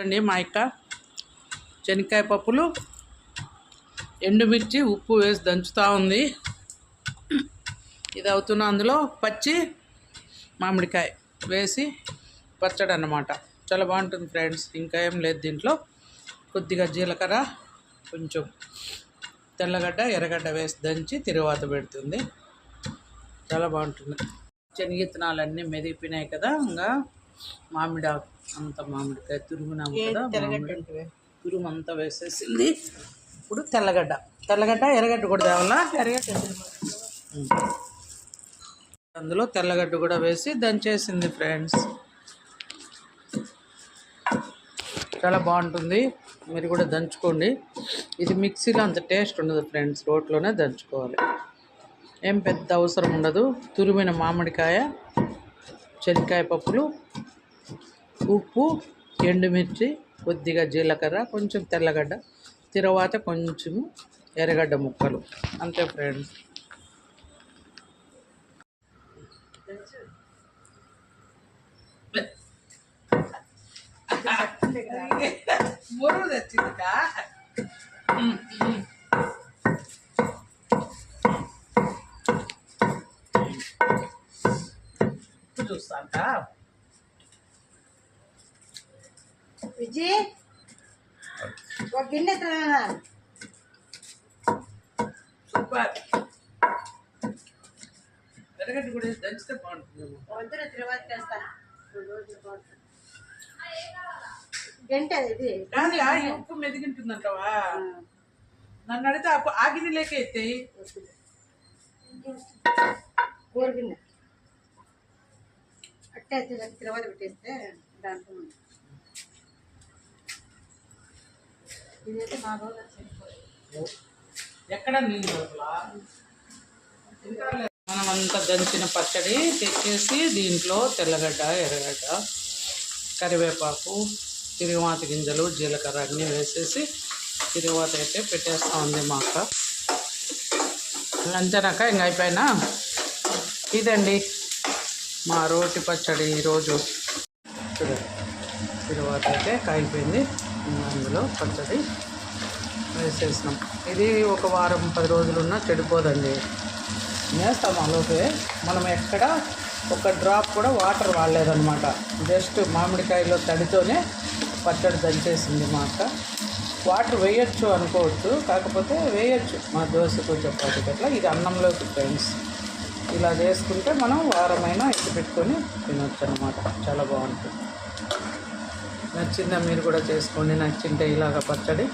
అండి మా అక్క శనక్కాయ పప్పులు ఎండుమిర్చి ఉప్పు వేసి దంచుతూ ఉంది. ఇది అవుతున్న అందులో పచ్చి మామిడికాయ వేసి పచ్చడి అన్నమాట. చాలా బాగుంటుంది ఫ్రెండ్స్. ఇంకా ఏం లేదు దీంట్లో. కొద్దిగా జీలకర్ర, కొంచెం తెల్లగడ్డ, ఎర్రగడ్డ వేసి దంచి తిరువాత పెడుతుంది. చాలా బాగుంటుంది. శనగిత్తనాలన్నీ మెదిపినాయి కదా. ఇంకా మామిడికాయ తురుగునాం కదా, తురుము అంతా వేసేసింది. ఇప్పుడు తెల్లగడ్డ ఎర్రగడ్డ కూడా తేవాలా. అందులో తెల్లగడ్డ కూడా వేసి దంచేసింది ఫ్రెండ్స్. చాలా బాగుంటుంది. మీరు కూడా దంచుకోండి. ఇది మిక్సీలో అంత టేస్ట్ ఉండదు ఫ్రెండ్స్, రోట్లోనే దంచుకోవాలి. ఏం పెద్ద అవసరం ఉండదు. తురిమిన మామిడికాయ, శనక్కాయ పప్పులు, ఉప్పు, ఎండుమిర్చి, కొద్దిగా జీలకర్ర, కొంచెం తెల్లగడ్డ, తర్వాత కొంచెం ఎర్రగడ్డ ముక్కలు, అంతే ఫ్రెండ్స్. మురుగు తెచ్చిందికా చూస్తాక విజయ్ ఒక గిన్నె సూపర్. ఎర్రగడ్డ కూడా దంచితే బాగుంటుంది. వద్దున తిరువాత చేస్తాను. గంట ఇది ఉప్పు మెదిగింటుందంటావా? నన్ను అడిగితే ఆ గిన్నెలేకే ఎత్తాయి. కూర గిన్నె అట్టే తిరువాత పెట్టేస్తే దాంట్లో ఇదైతే మా రోజు ఎక్కడ నీళ్ళు మనం అంతా దంచిన పచ్చడి తెచ్చేసి దీంట్లో తెల్లగడ్డ, ఎర్రగడ్డ, కరివేపాకు, తిరుగుమాత గింజలు, జీలకర్ర అన్నీ వేసేసి తిరుగువాత అయితే పెట్టేస్తూ ఉంది మా అక్క. అంతేనాక ఇంక అయిపోయినా. ఇదండి మా రోటి పచ్చడి ఈరోజు. చూడండి, తిరుగువాత అయితే కాగిపోయింది. అందులో పచ్చడి వేసేసినాం. ఇది ఒక వారం 10 రోజులున్నా చెడిపోదండి. వేస్తాం అలాగే. మనం ఎక్కడ ఒక డ్రాప్ కూడా వాటర్ వాడలేదన్నమాట. జస్ట్ మామిడికాయలో తడితోనే పచ్చడి దంచేసింది మా అక్క. వాటర్ వేయచ్చు అనుకోవచ్చు, కాకపోతే వేయచ్చు మా దోశకు చపాతీకి అట్లా. ఇది అన్నంలోకి ఫ్రెండ్స్. ఇలా చేసుకుంటే మనం వారమైనా ఎత్తి పెట్టుకొని తినొచ్చు అన్నమాట. చాలా బాగుంటుంది. నచ్చిందా? మీరు కూడా చేసుకోండి. నచ్చింటే ఇలాగ పచ్చడి